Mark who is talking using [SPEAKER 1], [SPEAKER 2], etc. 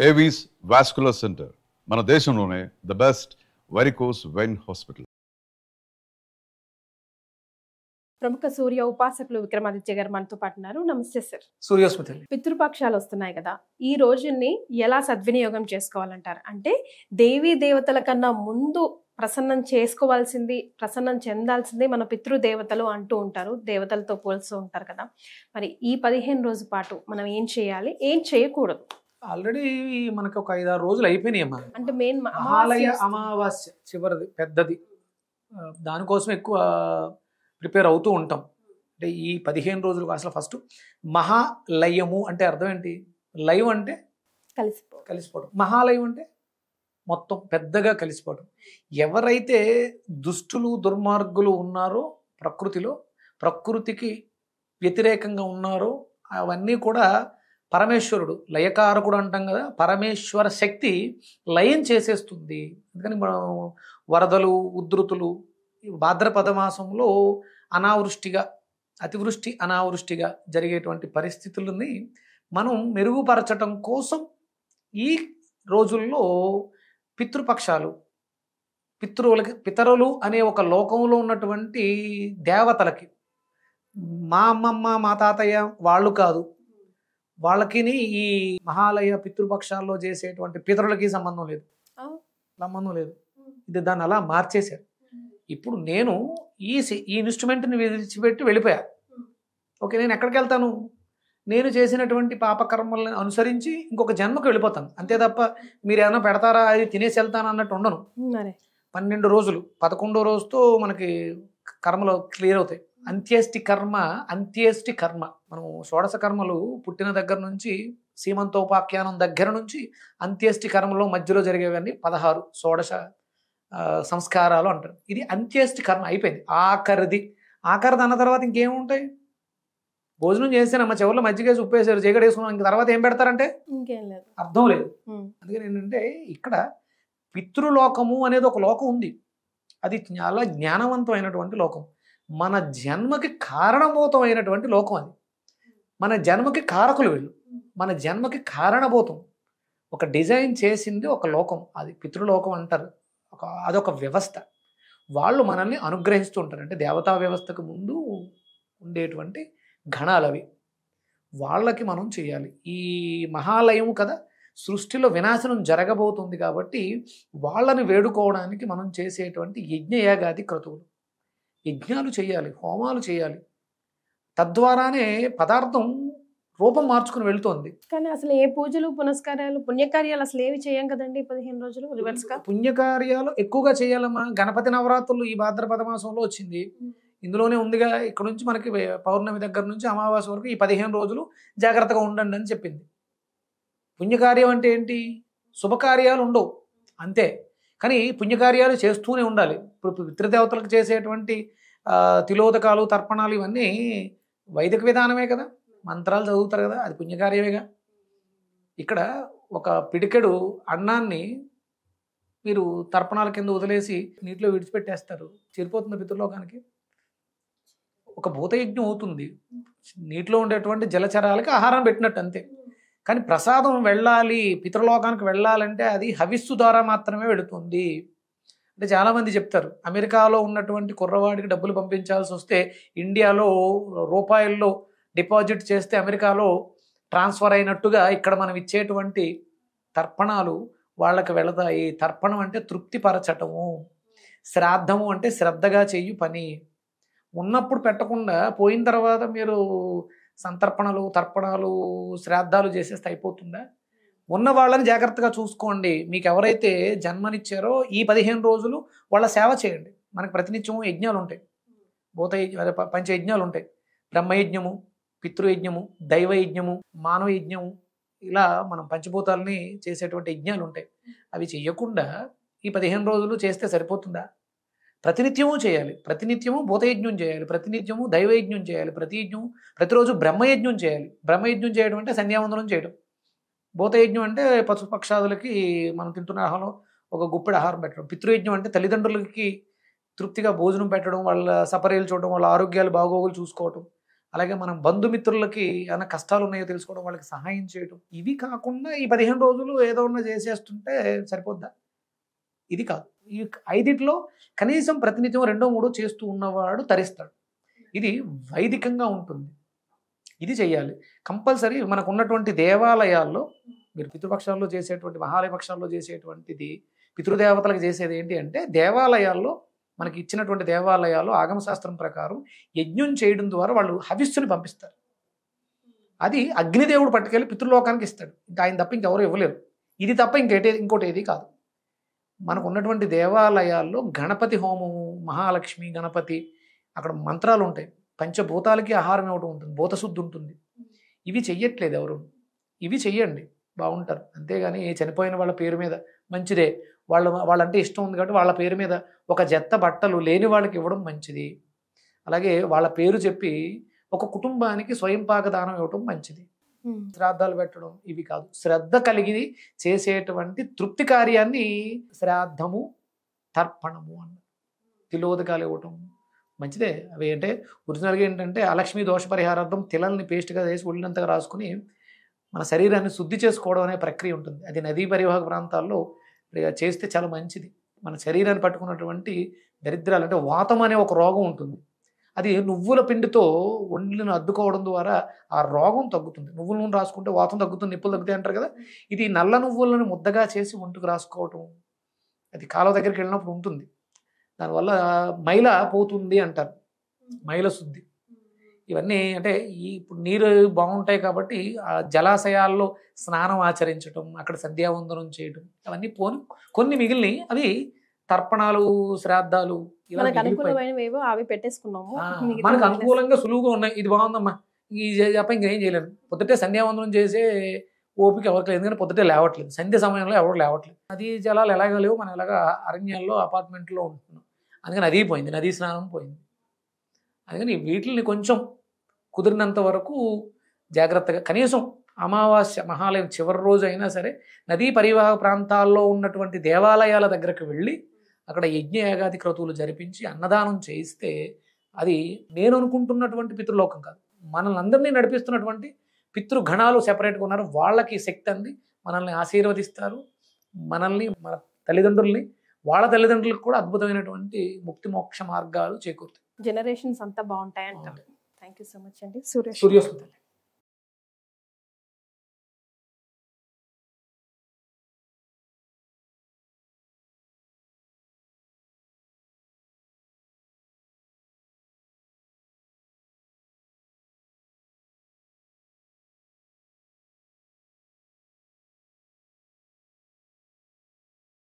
[SPEAKER 1] Avis vascular centre మన దేశంలోనే the best varicose vein hospital.
[SPEAKER 2] ప్రముఖ సూర్య ఉపాసకులు విక్రమాదిత్య గారు మనతో పాటు ఉన్నారు. నమస్తే సార్.
[SPEAKER 3] సూర్యోస్మితి.
[SPEAKER 2] పితృపక్షాలు వస్తున్నాయి కదా, ఈ రోజుని ఎలా సద్వినియోగం చేసుకోవాలంటారు? అంటే దేవీ దేవతల కన్నా ముందు ప్రసన్నం చేసుకోవాల్సింది, ప్రసన్నం చెందాల్సింది మన పితృదేవతలు అంటూ ఉంటారు, దేవతలతో పోల్స్తూ ఉంటారు కదా. మరి ఈ 15 రోజుల పాటు మనం ఏం చేయాలి, ఏం చేయకూడదు?
[SPEAKER 3] ఆల్రెడీ మనకి ఒక 5-6 రోజులు అయిపోయినాయి అమ్మా.
[SPEAKER 2] అంటే మెయిన్
[SPEAKER 3] మహాలయ అమావాస్య చివరిది పెద్దది, దానికోసం ఎక్కువ ప్రిపేర్ అవుతూ ఉంటాం. అంటే ఈ 15 రోజులు అసలు ఫస్ట్ మహాలయము అంటే అర్థం ఏంటి? లయం అంటే కలిసిపోవడం, మహాలయం అంటే మొత్తం పెద్దగా కలిసిపోవడం. ఎవరైతే దుష్టులు దుర్మార్గులు ఉన్నారో ప్రకృతిలో, ప్రకృతికి వ్యతిరేకంగా ఉన్నారో అవన్నీ కూడా పరమేశ్వరుడు లయకారకుడు అంటాం కదా, పరమేశ్వర శక్తి లయం చేసేస్తుంది. అందుకని మనం వరదలు ఉధృతులు భాద్రపద మాసంలో అనావృష్టిగా, అతివృష్టి అనావృష్టిగా జరిగేటువంటి పరిస్థితులని మనం మెరుగుపరచటం కోసం ఈ రోజుల్లో పితృపక్షాలు, పితరులు అనే ఒక లోకంలో ఉన్నటువంటి దేవతలకి, మా అమ్మమ్మ మా తాతయ్య వాళ్ళు కాదు, వాళ్ళకి ఈ మహాలయ పితృపక్షాల్లో చేసేటువంటి పితరులకి సంబంధం లేదు. ఇది దాన్ని అలా మార్చేశారు. ఇప్పుడు నేను ఈ ఇన్స్ట్రుమెంట్ని విడిచిపెట్టి వెళ్ళిపోయా. ఓకే, నేను ఎక్కడికి వెళ్తాను? నేను చేసినటువంటి పాపకర్మలను అనుసరించి ఇంకొక జన్మకు వెళ్ళిపోతాను అంతే తప్ప మీరు ఏమైనా పెడతారా అది తినేసి వెళ్తాను అన్నట్టు ఉండను. 12 రోజులు 11వ రోజుతో మనకి కర్మలు క్లియర్ అవుతాయి. అంత్యేష్టి కర్మ మనం షోడశ కర్మలు పుట్టిన దగ్గర నుంచి సీమంతోపాఖ్యానం దగ్గర నుంచి అంత్యేష్టి కర్మలో మధ్యలో జరిగేవన్నీ 16 షోడశ సంస్కారాలు అంటారు. ఇది అంత్యేష్టి కర్మ అయిపోయింది. ఆఖరిది అన్న తర్వాత ఇంకేముంటాయి? భోజనం చేస్తేనమ్మ చివరిలో మజ్జిగేసి ఉప్పేసారు, చీకటి వేసుకున్నాం, ఇంక తర్వాత ఏం పెడతారంటే అర్థం లేదు. అందుకని ఏంటంటే ఇక్కడ పితృలోకము అనేది ఒక లోకం ఉంది. అది చాలా జ్ఞానవంతమైనటువంటి లోకం, మన జన్మకి కారణభూతమైనటువంటి లోకం. అది మన జన్మకి కారకులు వీళ్ళు, మన జన్మకి కారణభూతం. ఒక డిజైన్ చేసింది ఒక లోకం, అది పితృలోకం అంటారు. అదొక వ్యవస్థ, వాళ్ళు మనల్ని అనుగ్రహిస్తూ ఉంటారు. అంటే దేవతా వ్యవస్థకు ముందు ఉండేటువంటి గణాలు అవి, వాళ్ళకి మనం చేయాలి. ఈ మహాలయం కదా, సృష్టిలో వినాశనం జరగబోతుంది కాబట్టి వాళ్ళని వేడుకోవడానికి మనం చేసేటువంటి యజ్ఞయాగాది క్రతువులు, యజ్ఞాలు చేయాలి, హోమాలు చేయాలి. తద్వారానే పదార్థం రూపం మార్చుకుని వెళ్తోంది.
[SPEAKER 2] కానీ అసలు ఏ పూజలు పునస్కారాలు పుణ్యకార్యాలు అసలు ఏవి చేయం కదండి 15 రోజులు. రివర్స్ గా
[SPEAKER 3] పుణ్యకార్యాలు ఎక్కువగా చేయాలమ్మా. గణపతి నవరాత్రులు ఈ భాద్రపద మాసంలో వచ్చింది, ఇందులోనే ఉందిగా. ఇక్కడ నుంచి మనకి పౌర్ణమి దగ్గర నుంచి అమావాస్య వరకు ఈ 15 రోజులు జాగ్రత్తగా ఉండండి అని చెప్పింది. పుణ్యకార్యం అంటే ఏంటి? శుభకార్యాలు ఉండవు అంతే, కానీ పుణ్యకార్యాలు చేస్తూనే ఉండాలి. ఇప్పుడు పితృదేవతలకు చేసేటువంటి తిలోదకాలు తర్పణాలు ఇవన్నీ వైదిక విధానమే కదా, మంత్రాలు చదువుతారు కదా, అది పుణ్యకార్యమేగా. ఇక్కడ ఒక పిడికెడు అన్నాన్ని మీరు తర్పణాల కింద వదిలేసి నీటిలో విడిచిపెట్టేస్తారు, చేరిపోతుంది పితృలోకానికి. ఒక భూతయజ్ఞం అవుతుంది, నీటిలో ఉండేటువంటి జలచరాలకి ఆహారం పెట్టినట్టు అంతే. కానీ ప్రసాదం వెళ్ళాలి, పితృలోకానికి వెళ్ళాలంటే అది హవిస్సు ద్వారా మాత్రమే వెళుతుంది. అంటే చాలామంది చెప్తారు, అమెరికాలో ఉన్నటువంటి కుర్రవాడికి డబ్బులు పంపించాల్సి వస్తే ఇండియాలో రూపాయల్లో డిపాజిట్ చేస్తే అమెరికాలో ట్రాన్స్ఫర్ అయినట్టుగా ఇక్కడ మనం ఇచ్చేటువంటి తర్పణాలు వాళ్ళకి వెళతాయి. తర్పణం అంటే తృప్తిపరచటము, శ్రాద్ధము అంటే శ్రద్ధగా చెయ్యి పని. ఉన్నప్పుడు పెట్టకుండా పోయిన తర్వాత మీరు సంతర్పణలు తర్పణాలు శ్రాద్ధాలు చేసేస్తే అయిపోతుందా? ఉన్న వాళ్ళని జాగ్రత్తగా చూసుకోండి. మీకు ఎవరైతే జన్మనిచ్చారో ఈ 15 రోజులు వాళ్ళ సేవ చేయండి. మనకు ప్రతినిత్యము యజ్ఞాలు ఉంటాయి, పంచయజ్ఞాలు ఉంటాయి. బ్రహ్మయజ్ఞము, పితృయజ్ఞము, దైవయజ్ఞము, మానవయజ్ఞము, ఇలా మనం పంచభూతాలని చేసేటువంటి యజ్ఞాలు ఉంటాయి. అవి చెయ్యకుండా ఈ 15 రోజులు చేస్తే సరిపోతుందా? ప్రతినిత్యము చేయాలి, ప్రతినిత్యము భూతయజ్ఞం చేయాలి, ప్రతినిత్యము దైవయజ్ఞం చేయాలి, ప్రతిరోజు బ్రహ్మయజ్ఞం చేయాలి. బ్రహ్మయజ్ఞం చేయడం అంటే సంధ్యావందనం చేయడం. భూతయజ్ఞం అంటే పశుపక్షాదులకి మనం తింటున్న ఆహారం ఒక గుప్పెడు ఆహారం పెట్టడం. పితృయజ్ఞం అంటే తల్లిదండ్రులకి తృప్తిగా భోజనం పెట్టడం, వాళ్ళ సపర్యలు చూడడం, వాళ్ళ ఆరోగ్యాలు బాగోగులు చూసుకోవటం. అలాగే మనం బంధుమిత్రులకి ఏమైనా కష్టాలు ఉన్నాయో తెలుసుకోవడం, వాళ్ళకి సహాయం చేయడం. ఇవి కాకుండా ఈ 15 రోజులు ఏదో ఉన్న చేసేస్తుంటే సరిపోద్దా? ఇది కాదు. ఈ 5 కనీసం ప్రతినిత్యం 2-3 చేస్తూ ఉన్నవాడు తరిస్తాడు. ఇది వైదికంగా ఉంటుంది. ఇది చెయ్యాలి కంపల్సరీ. మనకు ఉన్నటువంటి దేవాలయాల్లో మీరు పితృపక్షాల్లో చేసేటువంటి, మహాలయ పక్షాల్లో చేసేటువంటిది, పితృదేవతలకు చేసేది ఏంటి అంటే, దేవాలయాల్లో మనకి ఇచ్చినటువంటి దేవాలయాలు ఆగమశాస్త్రం ప్రకారం యజ్ఞం చేయడం ద్వారా వాళ్ళు హవిస్సుని పంపిస్తారు. అది అగ్నిదేవుడు పట్టుకెళ్ళి పితృలోకానికి ఇస్తాడు. ఇంకా ఆయన తప్ప ఇంకెవరు ఇవ్వలేరు. ఇది తప్ప ఇంకోటి ఏది కాదు. మనకు ఉన్నటువంటి దేవాలయాల్లో గణపతి హోమము, మహాలక్ష్మి, గణపతి, అక్కడ మంత్రాలు ఉంటాయి. పంచభూతాలకి ఆహారం ఇవ్వడం ఉంటుంది, భూతశుద్ధి ఉంటుంది. ఇవి చెయ్యట్లేదు ఎవరు. ఇవి చెయ్యండి, బాగుంటారు. అంతేగాని చనిపోయిన వాళ్ళ పేరు మీద మంచిదే, వాళ్ళంటే ఇష్టం ఉంది కాబట్టి వాళ్ళ పేరు మీద ఒక జత బట్టలు లేని వాళ్ళకి ఇవ్వడం మంచిది. అలాగే వాళ్ళ పేరు చెప్పి ఒక కుటుంబానికి స్వయంపాక దానం ఇవ్వడం మంచిది. శ్రాద్ధాలు పెట్టడం ఇవి కాదు. శ్రద్ధ కలిగి చేసేటువంటి తృప్తి కార్యాన్ని శ్రాద్ధము, తర్పణము అన్న. తిలోదకాలు ఇవ్వటం మంచిదే. అవి అంటే ఒరిజినల్గా ఏంటంటే అలక్ష్మీ దోష పరిహారార్థం తిలల్ని పేస్ట్గా వేసి ఒళ్ళంతగా రాసుకుని మన శరీరాన్ని శుద్ధి చేసుకోవడం అనే ప్రక్రియ ఉంటుంది. అది నదీ పరివాహక ప్రాంతాల్లో చేస్తే చాలా మంచిది. మన శరీరాన్ని పట్టుకున్నటువంటి దరిద్రాలు, అంటే వాతం అనే ఒక రోగం ఉంటుంది. అది నువ్వుల పిండితో ఒండ్లను అద్దుకోవడం ద్వారా ఆ రోగం తగ్గుతుంది. నువ్వుల నూనె రాసుకుంటే వాతం తగ్గుతుంది, నిప్పులు తగ్గుతాయి అంటారు కదా. ఇది నల్ల నువ్వులను ముద్దగా చేసి ఒంటికి రాసుకోవటం, అది కాలువ దగ్గరికి వెళ్ళినప్పుడు ఉంటుంది. దానివల్ల మైల పోతుంది అంటారు, మైల శుద్ధి. ఇవన్నీ అంటే ఇప్పుడు నీరు బాగుంటాయి కాబట్టి ఆ జలాశయాల్లో స్నానం ఆచరించడం, అక్కడ సంధ్యావందనం చేయడం, అవన్నీ కొన్ని మిగిలినవి అవి తర్పణాలు, శ్రాద్ధాలు.
[SPEAKER 2] మనకు అనుకూలమైనవేవో అవి పెట్టేసుకున్నాము.
[SPEAKER 3] మనకు అనుకూలంగా సులువుగా ఉన్నాయి. ఇది బాగుందమ్మా, ఈ తప్ప ఇంకేం చేయలేను. పొద్దుటే సంధ్యావందనం చేసే ఓపిక ఎవరికి లేదు, ఎందుకంటే పొద్దుటే లేవట్లేదు, సంధ్య సమయంలో ఎవరు లేవట్లేదు. నదీ జలాలు ఎలాగ లేవు, మనం ఎలాగ అరణ్యాల్లో అపార్ట్మెంట్లో ఉంటున్నాం. అందుకని నదీ పోయింది, నదీ స్నానం పోయింది. అందుకని వీటిని కొంచెం కుదిరినంత వరకు జాగ్రత్తగా, కనీసం అమావాస్య మహాలయం చివరి రోజు అయినా సరే నదీ పరివాహక ప్రాంతాల్లో ఉన్నటువంటి దేవాలయాల దగ్గరకు వెళ్ళి అక్కడ యజ్ఞయాగాది క్రతువులు జరిపించి అన్నదానం చేయిస్తే అది నేను అనుకుంటున్నటువంటి పితృలోకం కాదు. మనల్ని అందరినీ నడిపిస్తున్నటువంటి పితృగణాలు సెపరేట్గా ఉన్నారు. వాళ్ళకి శక్తి అంది మనల్ని ఆశీర్వదిస్తారు. మనల్ని, మన తల్లిదండ్రుల్ని, వాళ్ళ తల్లిదండ్రులకు కూడా అద్భుతమైనటువంటి ముక్తి మోక్ష మార్గాలు చేకూరుతాయి.
[SPEAKER 2] జనరేషన్స్ అంతా బాగుంటాయి అంటారు. థ్యాంక్ యూ సో మచ్ అండి.
[SPEAKER 3] సూర్యోస్మిత.